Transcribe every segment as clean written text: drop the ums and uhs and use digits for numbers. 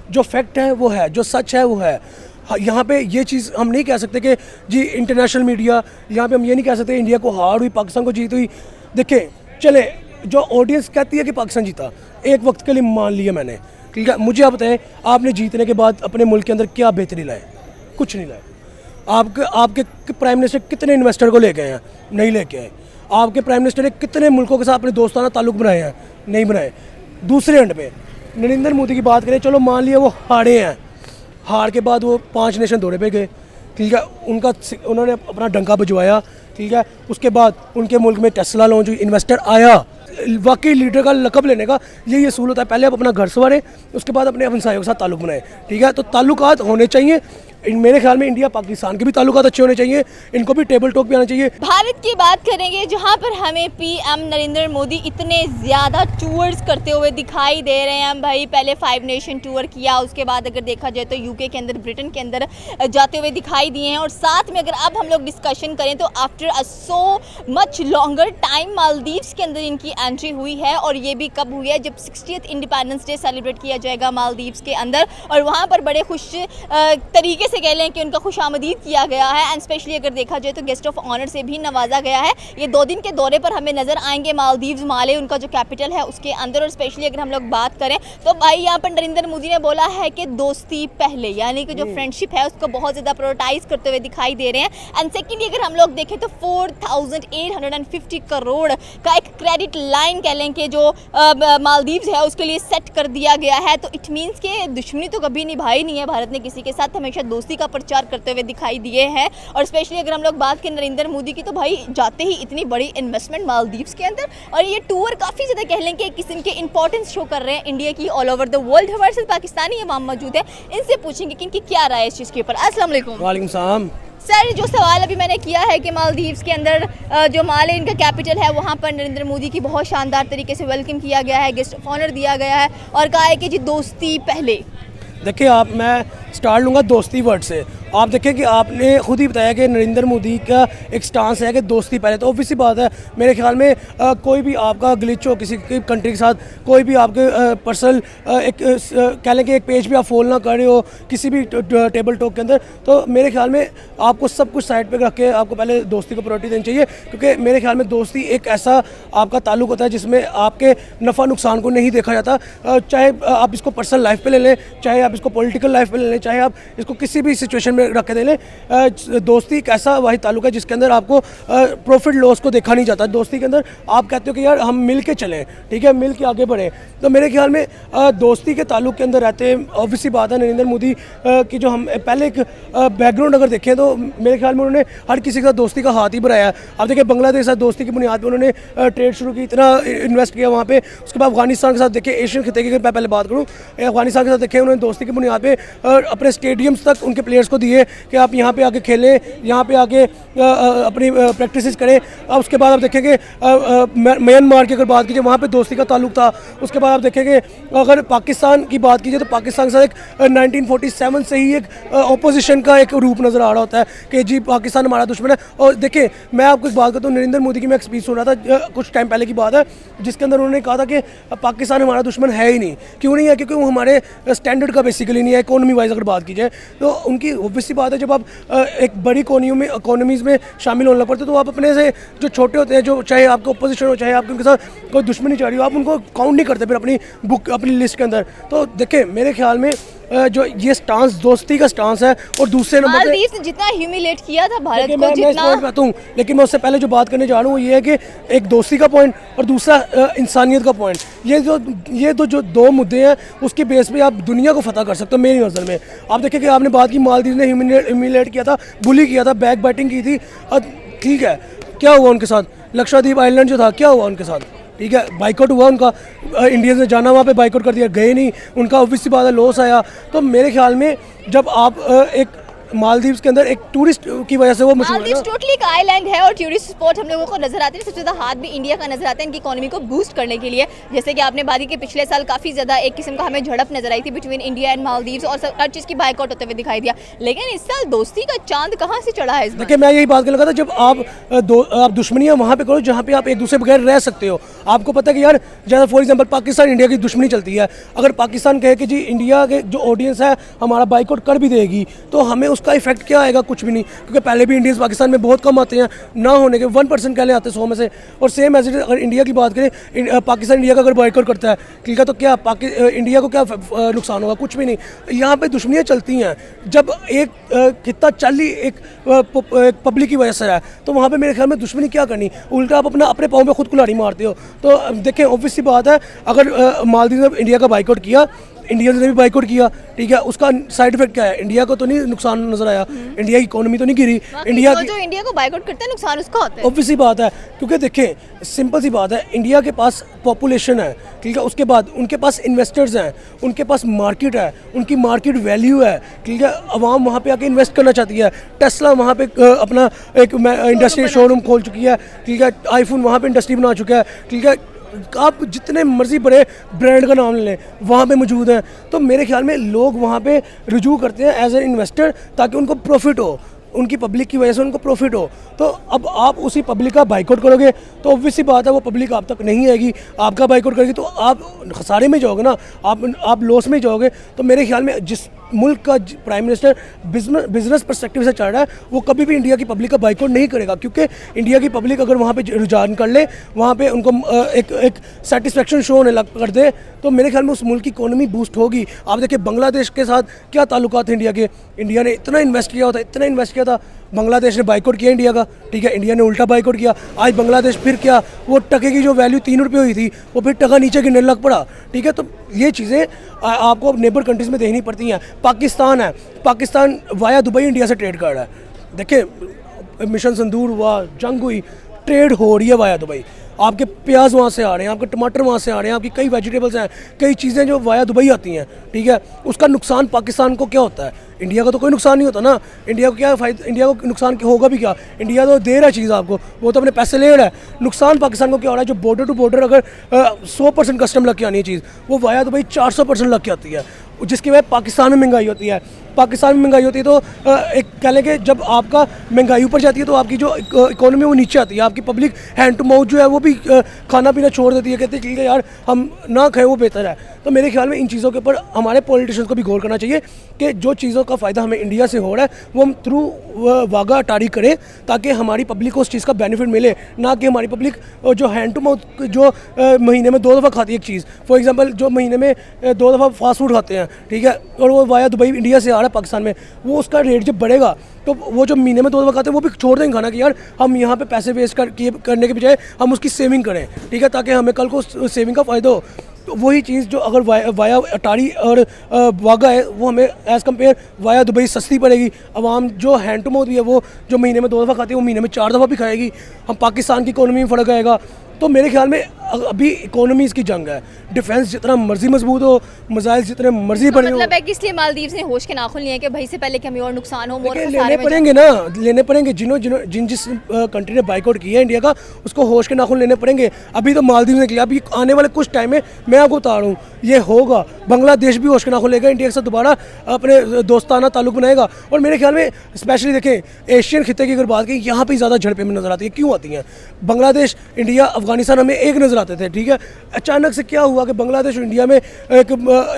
जो फैक्ट है वो है, जो सच है वो है। यहाँ पे ये चीज़ हम नहीं कह सकते कि जी इंटरनेशनल मीडिया, यहाँ पे हम ये नहीं कह सकते इंडिया को हार हुई, पाकिस्तान को जीत हुई। देखिए चले, जो ऑडियंस कहती है कि पाकिस्तान जीता, एक वक्त के लिए मान लिया मैंने, ठीक है। मुझे आप बताएं, आपने जीतने के बाद अपने मुल्क के अंदर क्या बेहतरी लाए? कुछ नहीं लाए। आपके प्राइम मिनिस्टर कितने इन्वेस्टर को ले गए हैं? नहीं लेके आए। आपके प्राइम मिनिस्टर ने कितने मुल्कों के साथ अपने दोस्ताना ताल्लुक बनाए हैं? नहीं बनाए। दूसरे एंड पे नरेंद्र मोदी की बात करें, चलो मान लिया वो हारे हैं, हार के बाद वो 5 नेशन दौरे पे गए, ठीक है। उन्होंने अपना डंका बजवाया, ठीक है। उसके बाद उनके मुल्क में टेस्ला लॉन्च हुई, इन्वेस्टर आया। वाकई लीडर का लकब लेने का यही असूल होता है, पहले आप अपना घर संवारें, उसके बाद अपने हमसायों के साथ ताल्लुक बनाएं, ठीक है। तो ताल्लुकात होने चाहिए। मेरे ख्याल में इंडिया पाकिस्तान के भी ताल्लुकात अच्छे होने चाहिए, इनको भी टेबल टॉक पे आना चाहिए। भारत की बात करेंगे, जहां पर हमें पीएम नरेंद्र मोदी इतने ज़्यादा टूर्स करते हुए दिखाई दे रहे हैं। भाई पहले 5 नेशन टूर किया, उसके बाद अगर देखा जाए तो यूके के अंदर, ब्रिटेन के अंदर जाते हुए दिखाई दिए हैं। और साथ में अगर अब हम लोग डिस्कशन करें तो after a so much longer time Maldives के अंदर इनकी एंट्री हुई है। और ये भी कब हुई है? जब 60th इंडिपेंडेंस डे सेलिब्रेट किया जाएगा मालदीव्स के अंदर, और वहाँ पर बड़े खुश तरीके से कह लें कि उनका खुशामदीद किया गया है। एंड स्पेशली अगर देखा जाए तो गेस्ट ऑफ ऑनर से भी नवाजा गया है। ये 2 दिन के दौरे पर हमें नजर आएंगे मालदीव्स, माले उनका जो कैपिटल है उसके अंदर। और स्पेशली अगर हम लोग बात करें तो भाई यहाँ पर नरेंद्र मोदी ने बोला है कि दोस्ती पहले, यानी कि जो फ्रेंडशिप है उसको बहुत ज़्यादा प्रायोरिटाइज करते हुए दिखाई दे रहे हैं। एंड सेकेंडली अगर हम लोग देखें तो 4850 करोड़ का एक क्रेडिट लाइन कह लें कि जो मालदीव्स है उसके लिए सेट कर दिया गया है। तो इट मीन्स कि दुश्मनी तो कभी निभाई नहीं है भारत ने किसी के साथ, हमेशा दोस्ती का प्रचार करते हुए दिखाई दिए हैं। और स्पेशली अगर हम लोग बात करें नरेंद्र मोदी की, तो भाई जाते ही इतनी बड़ी इन्वेस्टमेंट मालदीव्स के अंदर, और ये टूर काफ़ी ज़्यादा कह लें कि एक किस्म के इंपॉर्टेंस शो कर रहे हैं इंडिया की ऑल ओवर द वर्ल्ड। हमारे साथ पाकिस्तानी इमाम मौजूद है, इनसे पूछेंगे कि इनकी क्या राय है इस चीज़ के ऊपर। अस्सलाम वालेकुम। वालेकुम सलाम। सर, जो सवाल अभी मैंने किया है कि मालदीव्स के अंदर जो माले इनका कैपिटल है, वहाँ पर नरेंद्र मोदी की बहुत शानदार तरीके से वेलकम किया गया है, गेस्ट ऑफ ऑनर दिया गया है, और कहा है कि जी दोस्ती पहले। देखिए मैं स्टार्ट लूँगा दोस्ती वर्ड से। आप देखें कि आपने खुद ही बताया कि नरेंद्र मोदी का एक स्टांस है कि दोस्ती पहले। तो ऑब्वियसली बात है, मेरे ख्याल में कोई भी आपका ग्लिच हो किसी की कंट्री के साथ, कोई भी आपके पर्सनल एक कह लें कि एक पेज पे आप फॉलो ना कर रहे हो किसी भी टेबल टॉक के अंदर, तो मेरे ख्याल में आपको सब कुछ साइड पे रख के आपको पहले दोस्ती को प्रायोरिटी देनी चाहिए। क्योंकि मेरे ख्याल में दोस्ती एक ऐसा आपका ताल्लुक होता है जिसमें आपके नफ़ा नुकसान को नहीं देखा जाता। चाहे आप इसको पर्सनल लाइफ पे ले लें, चाहे आप इसको पॉलिटिकल लाइफ पे ले लें, चाहे आप इसको किसी भी सिचुएशन में रख के दे लें। दोस्ती एक ऐसा वाही ताल्लुक है जिसके अंदर आपको प्रॉफिट लॉस को देखा नहीं जाता। दोस्ती के अंदर आप कहते हो कि यार हम मिल के चलें, ठीक है, मिल के आगे बढ़ें। तो मेरे ख्याल में दोस्ती के ताल्लुक के अंदर रहते हैं, ऑब्वियसली बात है नरेंद्र मोदी की जो हम पहले एक बैकग्राउंड अगर देखें तो मेरे ख्याल में उन्होंने हर किसी के साथ दोस्ती का हाथ ही बढ़ाया। अब देखिए बांग्लादेश के साथ दोस्ती की बुनियाद पर उन्होंने ट्रेड शुरू की, इतना इन्वेस्ट किया वहाँ पे। उसके बाद अफगानिस्तान के साथ देखें, एशियन खिते की अगर मैं पहले बात करूँ, अफगानिस्तान के साथ देखें उन्होंने दोस्ती की बुनियाद पर अपने स्टेडियम्स तक उनके प्लेयर्स को दिए कि आप यहाँ पे आके खेलें, यहाँ पे आके अपनी प्रैक्टिस करें। अब उसके बाद आप देखेंगे म्यांमार की अगर बात कीजिए, वहाँ पे दोस्ती का ताल्लुक था। उसके बाद आप देखेंगे अगर पाकिस्तान की बात कीजिए तो पाकिस्तान के साथ एक 1947 से ही एक ऑपोजिशन का एक रूप नज़र आ रहा होता है कि जी पाकिस्तान हमारा दुश्मन है। और देखिए मैं आपको एक बात करता हूँ, नरेंद्र मोदी की मैं एक स्पीच सुन रहा था कुछ टाइम पहले की बात है, जिसके अंदर उन्होंने कहा था कि पाकिस्तान हमारा दुश्मन है ही नहीं। क्यों नहीं है? क्योंकि वो हमारे स्टैंडर्ड का बेसिकली नहीं है। इकोनॉमी वाइज अगर बात की जाए तो उनकी ऑब्वियसली बात है, जब आप एक बड़ी इकोनॉमीज़ में शामिल होना पड़ते तो आप अपने से जो छोटे होते हैं, जो चाहे आपको अपोजिशन हो, चाहे आपके उनके साथ कोई दुश्मनी चाह रही हो, आप उनको काउंट नहीं करते फिर अपनी लिस्ट के अंदर। तो देखिए मेरे ख्याल में जो ये स्टांस दोस्ती का स्टांस है। और दूसरे नंबर पे जितना ह्यूमिलेट किया था भारत को, मैं इस पॉइंट पे आता हूँ, लेकिन मैं उससे पहले जो बात करने जा रहा हूँ वो ये है कि एक दोस्ती का पॉइंट और दूसरा इंसानियत का पॉइंट। ये जो 2 मुद्दे हैं उसके बेस पे आप दुनिया को फतह कर सकते हो मेरी नज़र में। आप देखिए कि आपने बात की मालदीव ने ह्यूमिलेट किया था, बुली किया था, बैक बाइटिंग की थी, ठीक है, क्या हुआ उनके साथ? लक्षद्वीप आइलैंड जो था, क्या हुआ उनके साथ? ठीक है, बाइकआउट हुआ उनका, इंडियंस ने जाना वहाँ पे बाइकआउट कर दिया, गए नहीं, उनका ऑब्वियसली बात है लॉस आया। तो मेरे ख्याल में जब आप एक मालदीव्स के अंदर एक टूरिस्ट की वजह से वो मशहूर है मालदीव्स ना। टोटली एक आइलैंड है और टूरिस्ट स्पॉट हम लोगों को नजर आते हैं। सबसे ज़्यादा हाथ भी इंडिया का नजर आता है इनकी इकोनॉमी को बूस्ट करने के लिए। जैसे कि आपने बात की कि पिछले साल काफ़ी ज़्यादा एक किस्म का हमें झड़प नजर आई थी बिटवीन इंडिया एंड मालदीव्स और हर चीज़ की बाइकआउट होते हुए दिखाई दिया। लेकिन इस साल दोस्ती का चांद कहाँ से चढ़ा है इस बार? देखिए मैं यही बात कर लगा था, जब आप दुश्मनियाँ वहाँ पे करो जहाँ पे आप एक दूसरे बगैर रह सकते हो। आपको पता है कि यार जैसे फॉर एग्जांपल पाकिस्तान इंडिया की दुश्मनी चलती है, अगर पाकिस्तान कहे कि जी इंडिया के जो ऑडियंस है हमारा बाइकआउट कर भी देगी तो हमें उसका इफेक्ट क्या आएगा? कुछ भी नहीं, क्योंकि पहले भी इंडियंस पाकिस्तान में बहुत कम आते हैं, ना होने के 1% कहले आते हैं 100 में से। और सेम एज इट अगर इंडिया की बात करें, पाकिस्तान इंडिया का अगर बाइकआउट करता है ठीक है तो क्या इंडिया को क्या नुकसान होगा? कुछ भी नहीं। यहाँ पे दुश्मनियाँ चलती हैं। जब एक खित्ता चल ही एक पब्लिक की वजह से है तो वहाँ पे मेरे ख्याल में दुश्मनी क्या करनी, उल्टा आप अपने पाँव में खुद कुल्हाड़ी मारते हो। तो देखें ऑब्वियस सी बात है, अगर मालदीव ने इंडिया का बाइकआउट किया, इंडियंस ने भी बाइकआउट किया ठीक है, उसका साइड इफेक्ट क्या है? इंडिया को तो नहीं नुकसान नजर आया, इंडिया की इकोनॉमी तो नहीं गिरी। इंडिया तो जो इंडिया को बाइकआउट करता है नुकसान उसका होता है। ऑब्वियस सी बात है, क्योंकि देखें सिंपल सी बात है, इंडिया के पास पॉपुलेशन है ठीक है, उसके बाद उनके पास इन्वेस्टर्स हैं, उनके पास मार्केट है, उनकी मार्केट वैल्यू है ठीक है, अवाम वहाँ पे आके इन्वेस्ट करना चाहती है। टेस्ला वहाँ पे अपना एक इंडस्ट्री शोरूम खोल चुकी है ठीक है, आईफोन वहाँ पे इंडस्ट्री बना चुका है ठीक है, आप जितने मर्जी बड़े ब्रांड का नाम लें वहाँ पे मौजूद हैं। तो मेरे ख्याल में लोग वहाँ पे रुजू करते हैं एज ए इन्वेस्टर ताकि उनको प्रॉफिट हो, उनकी पब्लिक की वजह से उनको प्रॉफिट हो। तो अब आप उसी पब्लिक का बाइकआउट करोगे तो ऑब्वियस सी बात है वो पब्लिक आप तक नहीं आएगी, आपका बाइकआउट करेगी तो आप खसारे में जाओगे ना, आप लॉस में जाओगे। तो मेरे ख्याल में जिस मुल्क का प्राइम मिनिस्टर बिजनेस पर्सपेक्टिव से चल रहा है वो कभी भी इंडिया की पब्लिक का बाइकआउट नहीं करेगा, क्योंकि इंडिया की पब्लिक अगर वहाँ पे रुझान कर ले, वहाँ पे उनको एक सेटिस्फेक्शन शो होने लग कर दे तो मेरे ख्याल में उस मुल्क की इकोनॉमी बूस्ट होगी। आप देखिए बांग्लादेश के साथ क्या ताल्लुकात हैं इंडिया के, इंडिया ने इतना इन्वेस्ट किया था, बांग्लादेश ने बाइकआउट किया इंडिया का ठीक है, इंडिया ने उल्टा बाइकआउट किया। आज बांग्लादेश फिर क्या, वो टके की जो वैल्यू 3 रुपये हुई थी वो फिर टका नीचे गिरने लग पड़ा ठीक है। तो ये चीज़ें आपको नेबर कंट्रीज़ में देखनी पड़ती हैं। पाकिस्तान है, पाकिस्तान वाया दुबई इंडिया से ट्रेड कर रहा है। देखिए मिशन संदूर हुआ, जंग हुई, ट्रेड हो रही है वाया दुबई। आपके प्याज वहाँ से आ रहे हैं, आपके टमाटर वहाँ से आ रहे हैं, आपकी कई वेजिटेबल्स हैं, कई चीज़ें जो वाया दुबई आती हैं ठीक है। उसका नुकसान पाकिस्तान को क्या होता है? इंडिया का तो कोई नुकसान नहीं होता ना। इंडिया को क्या फ़ायदा, इंडिया को नुकसान होगा भी क्या? इंडिया तो दे रहा है चीज़ आपको, वो तो अपने पैसे ले रहा है। नुकसान पाकिस्तान को क्या हो रहा है? जो बॉर्डर टू बॉर्डर अगर 100% कस्टम लग के आनी है चीज़, वो वाया दुबई 400% लग के आती है, जिसकी वजह पाकिस्तान में महंगाई होती है। पाकिस्तान में महंगाई होती है तो एक कह लें कि जब आपका महंगाई ऊपर जाती है तो आपकी जो इकोनॉमी वो नीचे आती है, आपकी पब्लिक हैंड टू माउथ जो है वो भी खाना पीना छोड़ देती है, कहती है ठीक है यार हम ना खाएं वो बेहतर है। तो मेरे ख्याल में इन चीज़ों के ऊपर हमारे पॉलिटिशियंस को भी गौर करना चाहिए कि जो चीज़ों का फ़ायदा हमें इंडिया से हो रहा है वो हम थ्रू वागा अटारी करें ताकि हमारी पब्लिक को उस चीज़ का बेनिफिट मिले, ना कि हमारी पब्लिक जो हैंड टू माउथ जो महीने में 2 दफ़ा खाती है एक चीज़, फॉर एग्जांपल जो महीने में 2 दफ़ा फास्ट फूड खाते हैं ठीक है, और वो वाया दुबई इंडिया से आ रहा है पाकिस्तान में, वो उसका रेट जब बढ़ेगा तो वो जो महीने में 2 दफ़ा खाते हैं वो भी छोड़ देंगे खाना कि यार हम यहाँ पे पैसे वेस्ट करने के बजाय हम उसकी सेविंग करें ठीक है, ताकि हमें कल को सेविंग का फ़ायदा हो। तो वही चीज़ जो अगर वाया अटारी और वागा है वो हमें एज़ कम्पेयर वाया दुबई सस्ती पड़ेगी। आवाम जो हैंड टू माउथ भी है वो जो महीने में 2 दफ़ा खाती है वो महीने में 4 दफ़ा भी खाएगी। हम पाकिस्तान की इकोनॉमी में फ़र्क आएगा। तो मेरे ख्याल में अभी इकोनॉमीज़ की जंग है, डिफेंस जितना मर्जी मजबूत हो, मिसाइल जितने मर्जी बने हो, मतलब है कि इसलिए मालदीव्स ने होश के नाखून लिए कि भाई से पहले कि हमें और नुकसान हो, और लेने पड़ेंगे ना, लेने पड़ेंगे। जिस कंट्री ने बाइकआउट किया है इंडिया का उसको होश के नाखून लेने पड़ेंगे। अभी तो मालदीव ने किया, अभी आने वाले कुछ टाइम में मैं आपको बता रहा हूँ ये होगा, बांग्लादेश भी होश के नाखून लेगा, इंडिया के साथ दोबारा अपने दोस्ताना ताल्लुक बनाएगा। और मेरे ख्याल में स्पेशली देखें एशियन खिते की अगर बात करें यहाँ पे ज़्यादा झड़पें में नज़र आती है। क्यों आती हैं? बांग्लादेश इंडिया अफगानिस्तान हमें एक नज़र आते थे ठीक है, अचानक से क्या हुआ कि बांग्लादेश और इंडिया में एक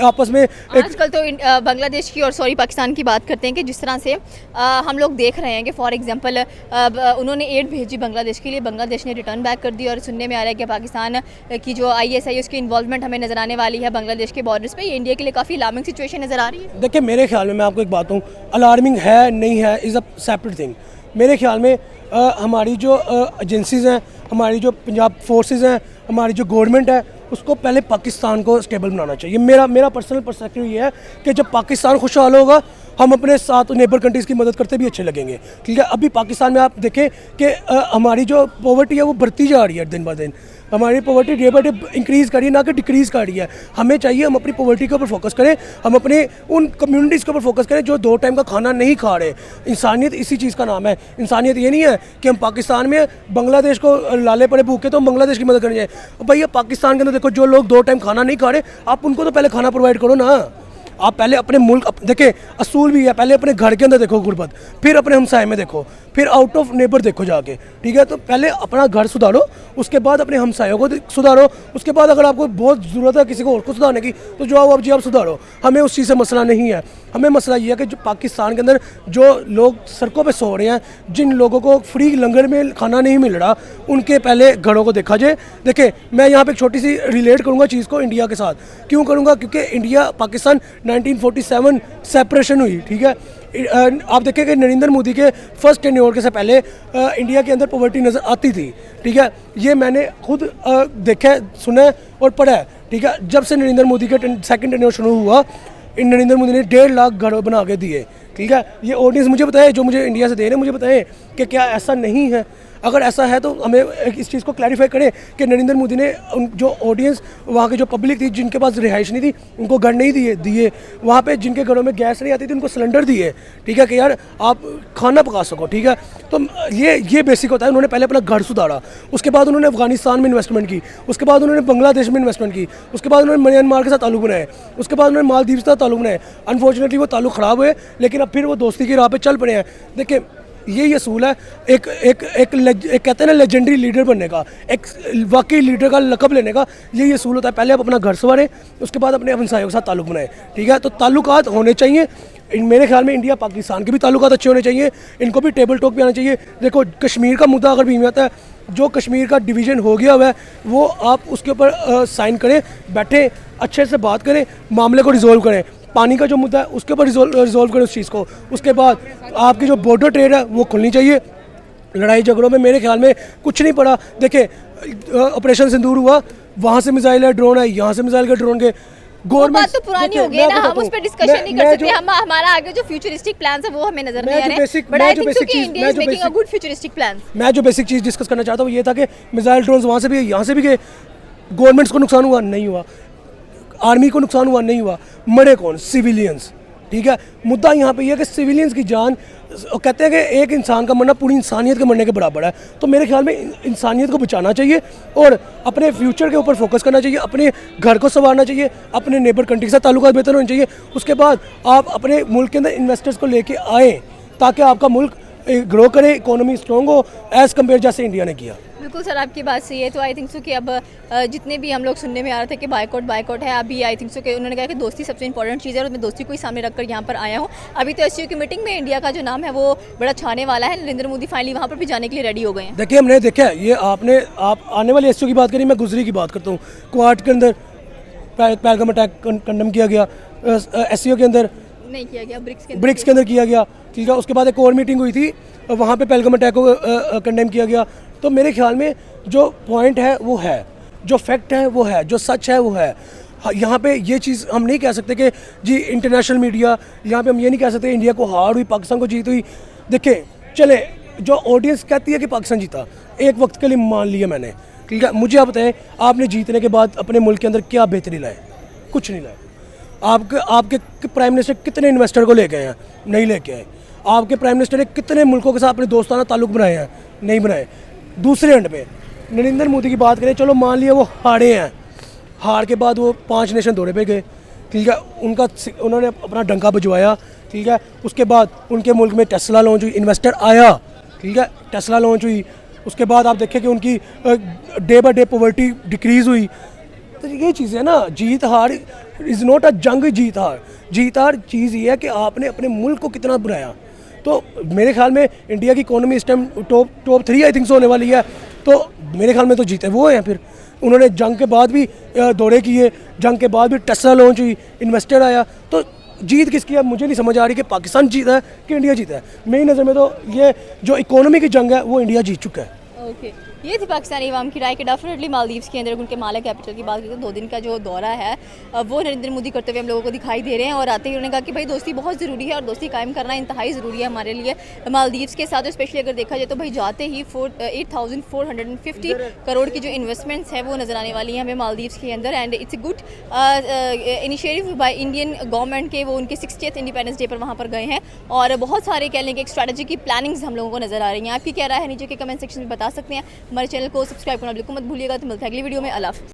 आपस में आजकल तो बांग्लादेश की और पाकिस्तान की बात करते हैं कि जिस तरह से हम लोग देख रहे हैं कि फॉर एग्जांपल उन्होंने एड भेजी बांग्लादेश के लिए, बांग्लादेश ने रिटर्न बैक कर दी और सुनने में आ रहा है कि पाकिस्तान की जो ISI उसकी इन्वॉल्वमेंट हमें नज़र आने वाली है बांग्लादेश के बॉर्डर्स पे। ये इंडिया के लिए काफ़ी अलार्मिंग सिचुएशन नज़र आ रही है। देखिए मेरे ख्याल में मैं आपको एक बात हूँ, अलार्मिंग है नहीं है इज़ अ सेपरेट थिंग। मेरे ख्याल में हमारी जो एजेंसीज़ हैं, हमारी जो पंजाब फोर्सेस हैं, हमारी जो गवर्नमेंट है उसको पहले पाकिस्तान को स्टेबल बनाना चाहिए। मेरा पर्सनल पर्सपेक्टिव ये है कि जब पाकिस्तान खुशहाल होगा हम अपने साथ नेबर कंट्रीज़ की मदद करते भी अच्छे लगेंगे। ठीक है, अभी पाकिस्तान में आप देखें कि हमारी जो पॉवर्टी है वो बढ़ती जा रही है दिन ब दिन। हमारी poverty day by day increase कर रही है, ना कि डिक्रीज़ कर रही है। हमें चाहिए हम अपनी पॉवर्टी के ऊपर फोकस करें, हम अपने उन कम्युनिटीज़ के ऊपर फोकस करें जो 2 टाइम का खाना नहीं खा रहे। इंसानियत इसी चीज़ का नाम है। इंसानियत ये नहीं है कि हम पाकिस्तान में बांग्लादेश को लाले पड़े भूखे तो हम बांग्लादेश की मदद करनी चाहिए। भैया पाकिस्तान के अंदर देखो, जो लोग 2 टाइम खाना नहीं खा रहे, आप उनको तो पहले खाना प्रोवाइड करो ना। आप पहले अपने मुल्क देखें, असूल भी है, पहले अपने घर के अंदर देखो गुर्बत, फिर अपने हमसाए में देखो, फिर आउट ऑफ नेबर देखो जाके। ठीक है, तो पहले अपना घर सुधारो, उसके बाद अपने हमसायों को सुधारो, उसके बाद अगर आपको बहुत ज़रूरत है किसी को और को सुधारने की तो जाओ आप जी आप सुधारो। हमें उस चीज़ से मसला नहीं है। हमें मसला ये है कि जो पाकिस्तान के अंदर जो लोग सड़कों पे सो रहे हैं, जिन लोगों को फ्री लंगर में खाना नहीं मिल रहा, उनके पहले घरों को देखा जाए। देखिए, मैं यहाँ पे एक छोटी सी रिलेट करूँगा चीज़ को इंडिया के साथ। क्यों करूँगा? क्योंकि इंडिया पाकिस्तान 1947 सेपरेशन हुई। ठीक है, आप देखें कि नरेंद्र मोदी के फर्स्ट टेन्योर के से पहले इंडिया के अंदर पॉवर्टी नज़र आती थी। ठीक है, ये मैंने खुद देखा है, सुना है और पढ़ा है। ठीक है, जब से नरेंद्र मोदी के सेकंड टेन्योर शुरू हुआ, नरेंद्र मोदी ने 1.5 लाख घर बना के दिए। ठीक है, ये ऑडियंस मुझे बताए, जो मुझे इंडिया से दे रहे हैं, मुझे बताएं कि क्या ऐसा नहीं है। अगर ऐसा है तो हमें इस चीज़ को क्लैरिफाई करें कि नरेंद्र मोदी ने जो ऑडियंस वहाँ की जो पब्लिक थी, जिनके पास रिहाइश नहीं थी, उनको घर नहीं दिए वहाँ पे जिनके घरों में गैस नहीं आती थी, उनको सिलेंडर दिए। ठीक है, कि यार आप खाना पका सको। ठीक है, तो ये बेसिक होता है। उन्होंने पहले अपना घर सुधारा, उसके बाद उन्होंने अफगानिस्तान में इन्वेस्टमेंट की, उसके बाद उन्होंने बांग्लादेश में इन्वेस्टमेंट की, उसके बाद उन्होंने म्यांमार के साथ ताल्लुक बनाए, उसके बाद उन्होंने मालदीव के साथ ताल्लुक बनाए। अनफॉर्चुनेटली वो ताल्लुक ख़राब हुए, लेकिन अब फिर वो दोस्ती की राह पे चल पड़े हैं। देखिए, यही असूल है एक कहते हैं ना लेजेंडरी लीडर बनने का, एक वाकई लीडर का लक़ब लेने का। यही असूल होता है, पहले आप अपना घर संवारें, उसके बाद अपने हमसायों के साथ ताल्लुक बनाएं। ठीक है, तो ताल्लुकात होने चाहिए। मेरे ख्याल में इंडिया पाकिस्तान के भी ताल्लुकात अच्छे होने चाहिए, इनको भी टेबल टॉक पे आना चाहिए। देखो, कश्मीर का मुद्दा अगर बीच में आता है, जो कश्मीर का डिवीज़न हो गया हुआ है, वो आप उसके ऊपर साइन करें, बैठे अच्छे से बात करें, मामले को रिजोल्व करें। पानी का जो मुद्दा है उसके ऊपर रिजोल्व करें उस चीज़ को। उसके बाद आपकी जो बॉर्डर ट्रेड है वो खुलनी चाहिए। लड़ाई झगड़ों में मेरे ख्याल में कुछ नहीं पड़ा। देखिए, ऑपरेशन सिंदूर हुआ, वहाँ से मिसाइल है, ड्रोन है, यहाँ से मिसाइल के ड्रोन के। बात तो पुरानी हो गई ना, हम उस पर डिस्कशन नहीं कर सकते। हमारा आगे जो फ्यूचरिस्टिक प्लान्स है वो हमें नजर नहीं आ रहे हैं, बट आई थिंक सो कि India is making a good futuristic plan. मैं जो बेसिक चीज़ डिस्कस करना चाहता हूँ ये था कि मिसाइल ड्रोन वहाँ से भी यहाँ से भी गए, गवर्नमेंट्स को नुकसान हुआ नहीं हुआ, आर्मी को नुकसान हुआ नहीं हुआ, मरे कौन? सिविलियंस। ठीक है, मुद्दा यहाँ पे ये है कि सिविलियंस की जान, कहते हैं कि एक इंसान का मरना पूरी इंसानियत के मरने के बराबर है। तो मेरे ख्याल में इंसानियत को बचाना चाहिए और अपने फ्यूचर के ऊपर फोकस करना चाहिए, अपने घर को संवारना चाहिए, अपने नेबर कंट्री के साथ ताल्लुकात बेहतर होने चाहिए। उसके बाद आप अपने मुल्क के अंदर इन्वेस्टर्स को लेके आएँ ताकि आपका मुल्क ग्रो करे, इकोनॉमी स्ट्रॉन्ग हो, एज़ कम्पेयर जैसे इंडिया ने किया। बिल्कुल सर, आपकी बात सही है। तो आई थिंक सो कि अब जितने भी हम लोग सुनने में आ रहे थे कि बायकॉट है, अभी आई थिंक सो कि उन्होंने कहा कि दोस्ती सबसे इंपॉर्टेंट चीज़ है और मैं दोस्ती को ही सामने रखकर यहाँ पर आया हूँ। अभी तो एससीओ की मीटिंग में इंडिया का जो नाम है वो बड़ा छाने वाला है। नरेंद्र मोदी फाइनली वहाँ पर भी जाने के लिए रेडी हो गए हैं। देखिए, हमने देखा है ये, आप आने वाले एससीओ की बात करी, मैं गुजरी की बात करता हूँ। क्वाड के अंदर पहलगाम अटैक कंडम किया गया, एससीओ के अंदर नहीं किया गया, ब्रिक्स के अंदर किया गया। ठीक है, उसके बाद एक और मीटिंग हुई थी, वहाँ पे पहलगाम अटैक को कंडेम किया गया। तो मेरे ख्याल में जो पॉइंट है वो है, जो फैक्ट है वो है, जो सच है वो है। यहाँ पे ये चीज़ हम नहीं कह सकते कि जी इंटरनेशनल मीडिया, यहाँ पे हम ये नहीं कह सकते इंडिया को हार हुई, पाकिस्तान को जीत हुई। देखिए, चले जो ऑडियंस कहती है कि पाकिस्तान जीता, एक वक्त के लिए मान लिया मैंने। ठीक है, मुझे आप बताएं, आपने जीतने के बाद अपने मुल्क के अंदर क्या बेहतरी लाए? कुछ नहीं लाए। आपके प्राइम मिनिस्टर कितने इन्वेस्टर को लेके आए हैं? नहीं लेके आए। आपके प्राइम मिनिस्टर ने कितने मुल्कों के साथ अपने दोस्ताना ताल्लुक बनाए हैं? नहीं बनाए। दूसरे एंड पे नरेंद्र मोदी की बात करें, चलो मान लिया वो हारे हैं, हार के बाद वो 5 नेशन दौरे पे गए। ठीक है, उन्होंने अपना डंका बजवाया। ठीक है, उसके बाद उनके मुल्क में टेस्ला लॉन्च हुई, इन्वेस्टर आया। ठीक है, टेस्ला लॉन्च हुई, उसके बाद आप देखें कि उनकी day by day poverty decrease हुई। तो ये चीज़ है ना, जीत हार इज़ नॉट अ जंग। जीत हार चीज़ ये है कि आपने अपने मुल्क को कितना बनाया। तो मेरे ख्याल में इंडिया की इकोनॉमी इस टाइम टॉप 3 आई थिंक से होने वाली है। तो मेरे ख्याल में तो जीते वो हैं। फिर उन्होंने जंग के बाद भी दौरे किए, जंग के बाद भी टेस्ला लॉन्च हुई, इन्वेस्टर आया। तो जीत किसकी है मुझे नहीं समझ आ रही कि पाकिस्तान जीता है कि इंडिया जीता है। मेरी नज़र में तो ये जो इकोनॉमी की जंग है वो इंडिया जीत चुका है। ओके, ये थी पाकिस्तानी अवाम की राय कि डेफिनेटली मालदीव्स के अंदर उनके माला कैपिटल की बात करें तो 2 दिन का जो दौरा है वो नरेंद्र मोदी करते हुए हम लोगों को दिखाई दे रहे हैं। और आते ही उन्होंने कहा कि भाई दोस्ती बहुत ज़रूरी है और दोस्ती कायम करना इंतहाई ज़रूरी है हमारे लिए मालदीव्स के साथ। स्पेशली अगर देखा जाए तो भाई जाते ही 8,450 करोड़ की जो इन्वेस्टमेंट्स है वो नज़र आने वाली हैं हमें मालदीव्स के अंदर। And it's a good initiative by Indian government के, वो उनके 60th इंडिपेंडेंस डे पर वहाँ पर गए हैं और बहुत सारे कह लें कि एक स्ट्रैटेजी की प्लानिंग्स हम लोगों को नजर आ रही हैं। आपकी क्या राय है नीचे के कमेंट सेक्शन में बता सकते हैं। हमारे चैनल को सब्सक्राइब करना बिल्कुल मत भूलिएगा। तो मिलता है अगली वीडियो में। अल्लाह हाफ़िज़।